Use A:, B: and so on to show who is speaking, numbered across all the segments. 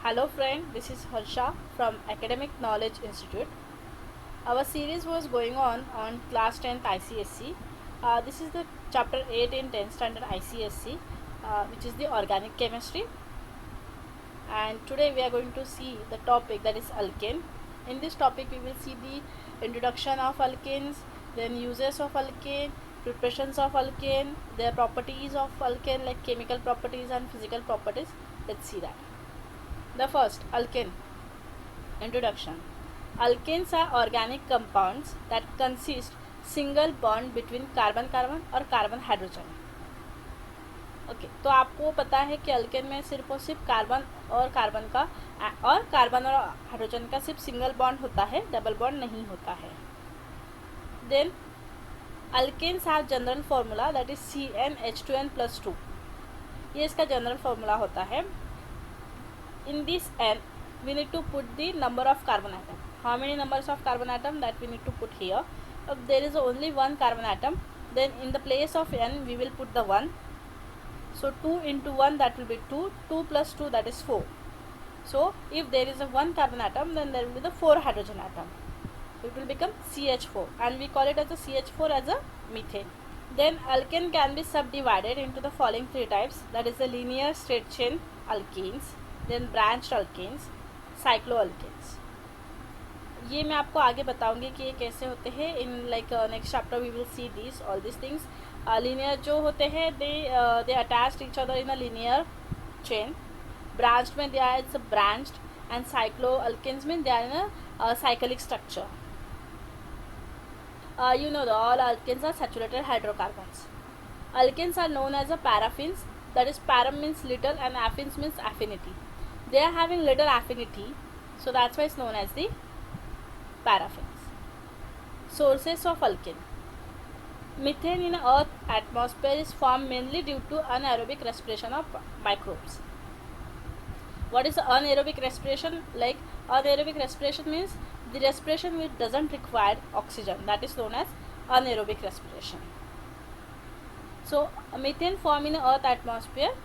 A: Hello friend, this is Harsha from Academic Knowledge Institute. Our series was going on class 10th ICSC. This is the chapter 8 in 10th standard ICSC, which is the organic chemistry. And today we are going to see the topic, that is alkane. In this topic we will see the introduction of alkanes, then uses of alkane, preparations of alkane, their properties of alkane like chemical properties and physical properties. Let's see that. The first, alkane. Introduction. Alkanes are organic compounds that consist single bond between carbon carbon और carbon hydrogen. Okay, तो आपको पता है कि alkane में सिर्फ और सिर्फ कार्बन और कार्बन और हाइड्रोजन का सिर्फ सिंगल बॉन्ड होता है, डबल बॉन्ड नहीं होता है. Then alkanes have general formula that is CnH2n+2. ये इसका जनरल फार्मूला होता है. In this n we need to put the number of carbon atom. How many numbers of carbon atom that we need to put here? If there is only one carbon atom, then in the place of n we will put the 1. So 2 into 1 that will be 2, 2 plus 2 that is 4. So if there is a 1 carbon atom, then there will be the 4 hydrogen atom. So it will become CH4 and we call it as a CH4 as a methane. Then alkane can be subdivided into the following three types, that is the linear straight chain alkenes, then branched alkanes, cycloalkanes. ये मैं आपको आगे बताऊंगी कि ये कैसे होते हैं. In like next chapter we will see this all this things. Linear जो होते हैं they attached each other in a linear chain. Branched में they are it's branched and cycloalkanes में they are in a cyclic structure. You know all alkanes are saturated hydrocarbons. Alkanes are known as a paraffins, that is param means little and affins means affinity. They are having little affinity, so that's why it's known as the paraffins. Sources of alkane. Methane in earth atmosphere is formed mainly due to anaerobic respiration of microbes. What is anaerobic respiration? Like anaerobic respiration means the respiration which doesn't require oxygen, that is known as anaerobic respiration. So methane form in earth atmosphere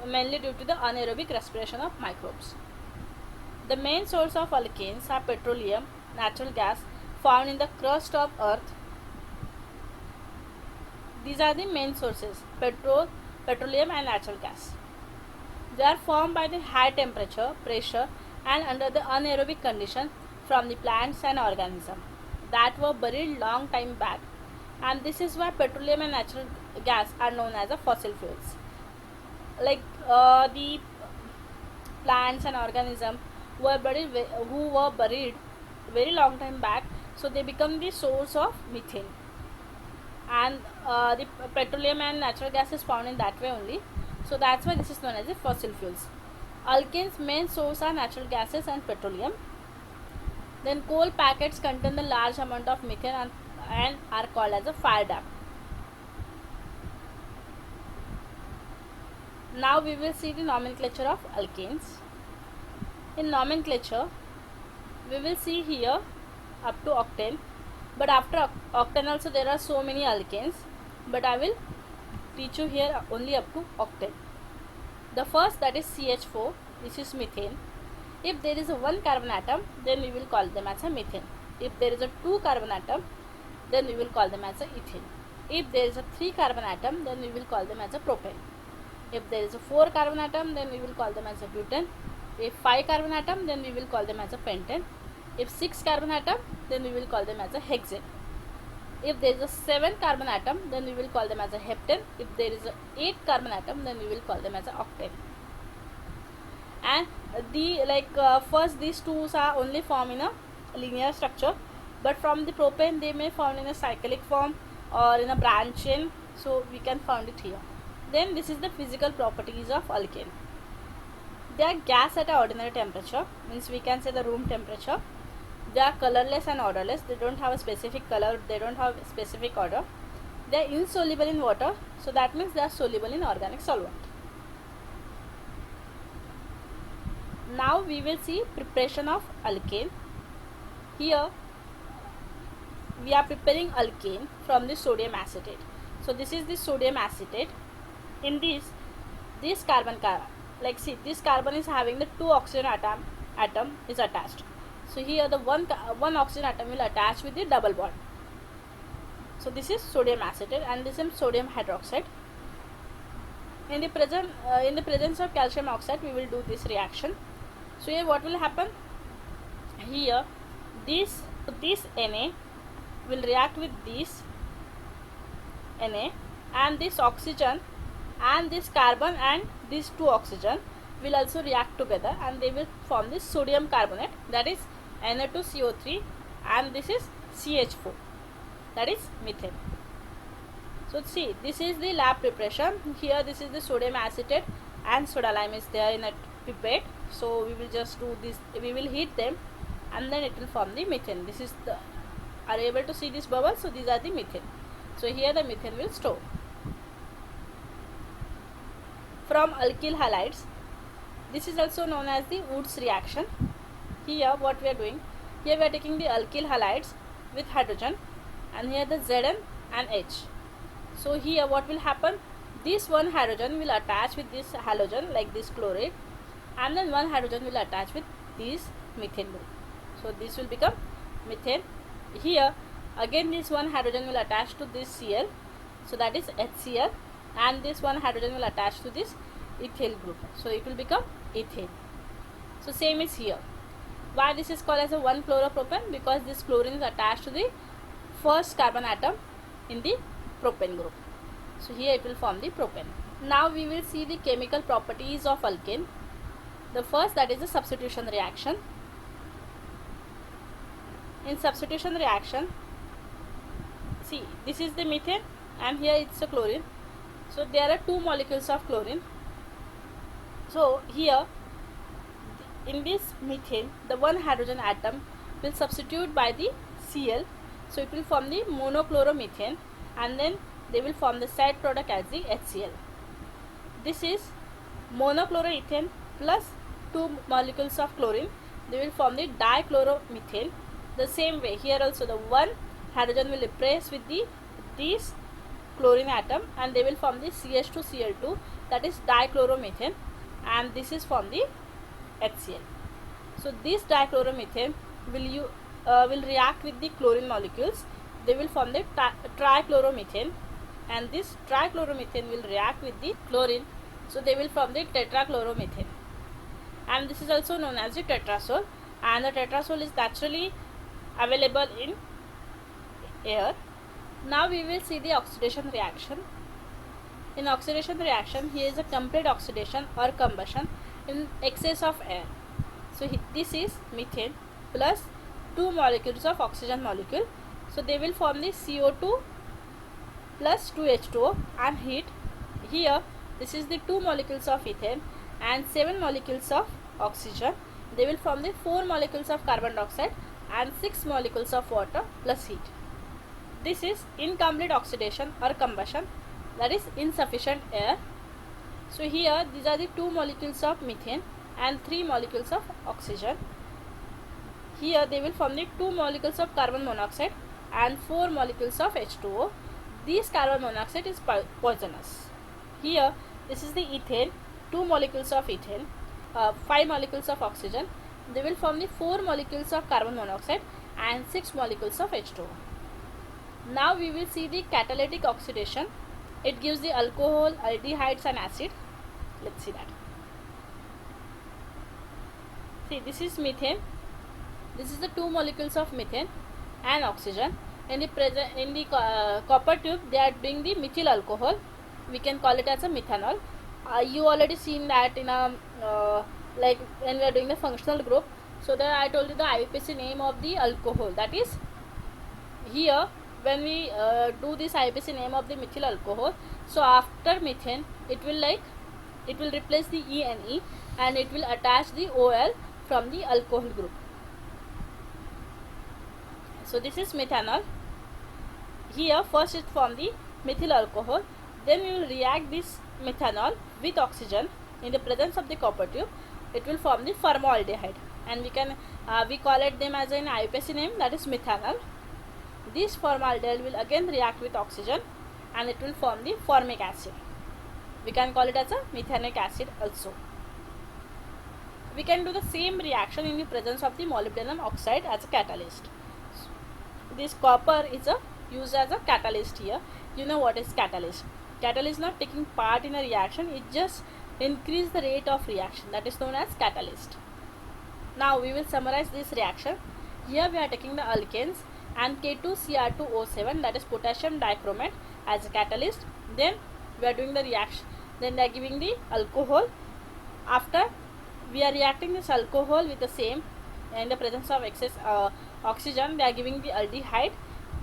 A: mainly due to the anaerobic respiration of microbes. The main source of alkanes are petroleum, natural gas found in the crust of earth. These are the main sources, petroleum and natural gas. They are formed by the high temperature, pressure and under the anaerobic condition from the plants and organisms that were buried long time back, and this is why petroleum and natural gas are known as the fossil fuels. Like the plants and organisms who were buried very long time back, so they become the source of methane, and the petroleum and natural gas is found in that way only, so that's why this is known as the fossil fuels. Alkanes main source are natural gases and petroleum. Then coal packets contain the large amount of methane and are called as a fire damp. Now we will see the nomenclature of alkanes. In nomenclature, we will see here up to octane, but after octane also there are so many alkanes, but I will teach you here only up to octane. The first, that is CH4, this is methane. If there is a 1 carbon atom, then we will call them as a methane. If there is a 2 carbon atom, then we will call them as a ethane. If there is a 3 carbon atom, then we will call them as a propane. If there is a 4 carbon atom, then we will call them as a butane. If 5 carbon atom, then we will call them as a pentane. If 6 carbon atom, then we will call them as a hexane. If there is a 7 carbon atom, then we will call them as a heptane. If there is a 8 carbon atom, then we will call them as a octane. And first these two are only formed in a linear structure, but from the propane they may found in a cyclic form or in a branch chain, so we can find it here. Then this is the physical properties of alkane. They are gas at an ordinary temperature, means we can say the room temperature. They are colorless and odorless. They don't have a specific color, they don't have a specific odor. They are insoluble in water, so that means they are soluble in organic solvent. Now we will see preparation of alkane. Here we are preparing alkane from the sodium acetate. So this is the sodium acetate. In this carbon like see, this carbon is having the 2 oxygen atom is attached. So here the one oxygen atom will attach with the double bond. So this is sodium acetate and this is sodium hydroxide. In the presence of calcium oxide, we will do this reaction. So here what will happen? Here this Na will react with this Na, and this oxygen and this carbon and these 2 oxygen will also react together, and they will form this sodium carbonate, that is Na2CO3, and this is CH4, that is methane. So see, this is the lab preparation. Here this is the sodium acetate and soda lime is there in a pipette. So we will just do this, we will heat them and then it will form the methane. This is the, are you able to see this bubble? So these are the methane. So here the methane will store. From alkyl halides, this is also known as the Woods reaction. Here what we are doing, here we are taking the alkyl halides with hydrogen and here the Zn and H. So here what will happen, this one hydrogen will attach with this halogen like this chloride, and then one hydrogen will attach with this methane group. So this will become methane. Here again this one hydrogen will attach to this Cl, so that is HCl, and this one hydrogen will attach to this ethyl group, so it will become ethane. So same is here. Why this is called as a 1-chloropropane? Because this chlorine is attached to the first carbon atom in the propane group. So here it will form the propane. Now we will see the chemical properties of alkane. The first, that is the substitution reaction. In substitution reaction, see, this is the methane and here it's a chlorine. So there are 2 molecules of chlorine. So here in this methane, the one hydrogen atom will substitute by the Cl, so it will form the monochloromethane, and then they will form the side product as the HCl. This is monochloroethane plus 2 molecules of chlorine, they will form the dichloromethane. The same way here also the one hydrogen will replace with this chlorine atom and they will form the CH2Cl2, that is dichloromethane, and this is from the HCl. So this dichloromethane will react with the chlorine molecules, they will form the trichloromethane, and this trichloromethane will react with the chlorine, so they will form the tetrachloromethane, and this is also known as the tetrazole, and the tetrazole is naturally available in air. Now we will see the oxidation reaction. In oxidation reaction, here is a complete oxidation or combustion in excess of air. So this is methane plus 2 molecules of oxygen molecule, so they will form the CO2 plus 2H2O and heat. Here this is the 2 molecules of ethane and 7 molecules of oxygen, they will form the 4 molecules of carbon dioxide and 6 molecules of water plus heat. This is incomplete oxidation or combustion, that is insufficient air. So here these are the 2 molecules of methane and 3 molecules of oxygen. Here they will form the 2 molecules of carbon monoxide and 4 molecules of H2O. This carbon monoxide is poisonous. Here this is the ethane, 2 molecules of ethane, 5 molecules of oxygen, they will form the 4 molecules of carbon monoxide and 6 molecules of H2O. Now we will see the catalytic oxidation. It gives the alcohol, aldehydes and acid. Let's see that. See, this is methane. This is the 2 molecules of methane and oxygen. In the copper tube, they are doing the methyl alcohol. We can call it as a methanol. You already seen that in a like when we are doing the functional group. So there I told you the IUPAC name of the alcohol. That is here when we do this IUPAC name of the methyl alcohol. So after methane, it will replace the ENE and it will attach the OL from the alcohol group. So this is methanol. Here first it form the methyl alcohol, then we will react this methanol with oxygen in the presence of the copper tube. It will form the formaldehyde, and we call it them as an IUPAC name, that is methanol. This formaldehyde will again react with oxygen and it will form the formic acid. We can call it as a methanic acid also. we can do the same reaction in the presence of the molybdenum oxide as a catalyst. This copper is used as a catalyst here. You know what is catalyst? Catalyst not taking part in a reaction, it just increase the rate of reaction, that is known as catalyst. Now we will summarize this reaction. Here we are taking the alkanes and K2Cr2O7, that is potassium dichromate, as a catalyst. Then we are doing the reaction, then they are giving the alcohol. After we are reacting this alcohol with the same, in the presence of excess oxygen, they are giving the aldehyde.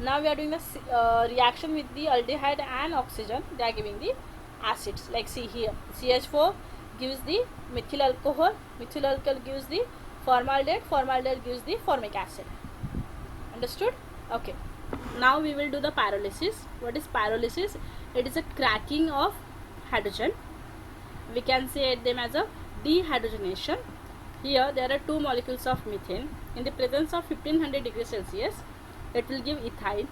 A: Now we are doing the reaction with the aldehyde and oxygen, they are giving the acids. Like see here, CH4 gives the methyl alcohol gives the formaldehyde gives the formic acid. Understood? Okay. Now we will do the pyrolysis. What is pyrolysis? It is a cracking of hydrogen. We can say them as a dehydrogenation. Here there are two molecules of methane. In the presence of 1500 degrees Celsius, it will give ethyl.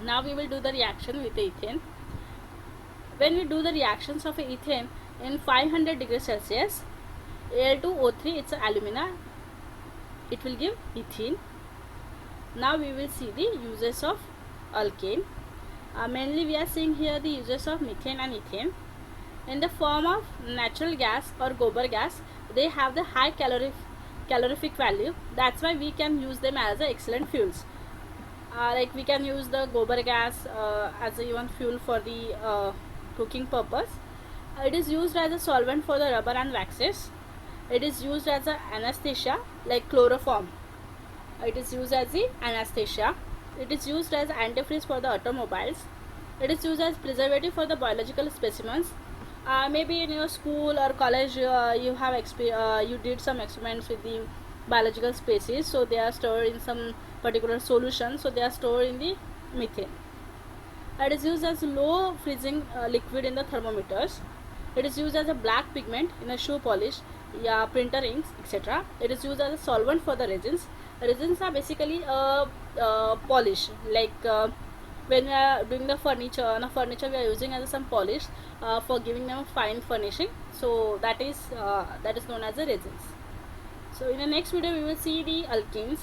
A: Now we will do the reaction with the ethane. When we do the reactions of ethane in 500 degrees Celsius, Al2O3, it's alumina, it will give ethene. Now we will see the uses of alkane. Mainly we are seeing here the uses of methane and ethane. In the form of natural gas or gobar gas, they have the high calorific value. That's why we can use them as excellent fuels. Like we can use the gobar gas as a even fuel for the cooking purpose. It is used as a solvent for the rubber and waxes. It is used as an anesthesia, like chloroform. It is used as the anesthesia. It is used as antifreeze for the automobiles. It is used as preservative for the biological specimens. Maybe in your school or college you have you did some experiments with the biological species, so they are stored in some particular solution, so they are stored in the methane. It is used as low freezing liquid in the thermometers. It is used as a black pigment in a shoe polish, printer inks, etc. It is used as a solvent for the resins. Resins are basically a polish, like when we are doing the furniture, we are using as some polish for giving them a fine furnishing. So that is known as the resins. So in the next video we will see the alkenes.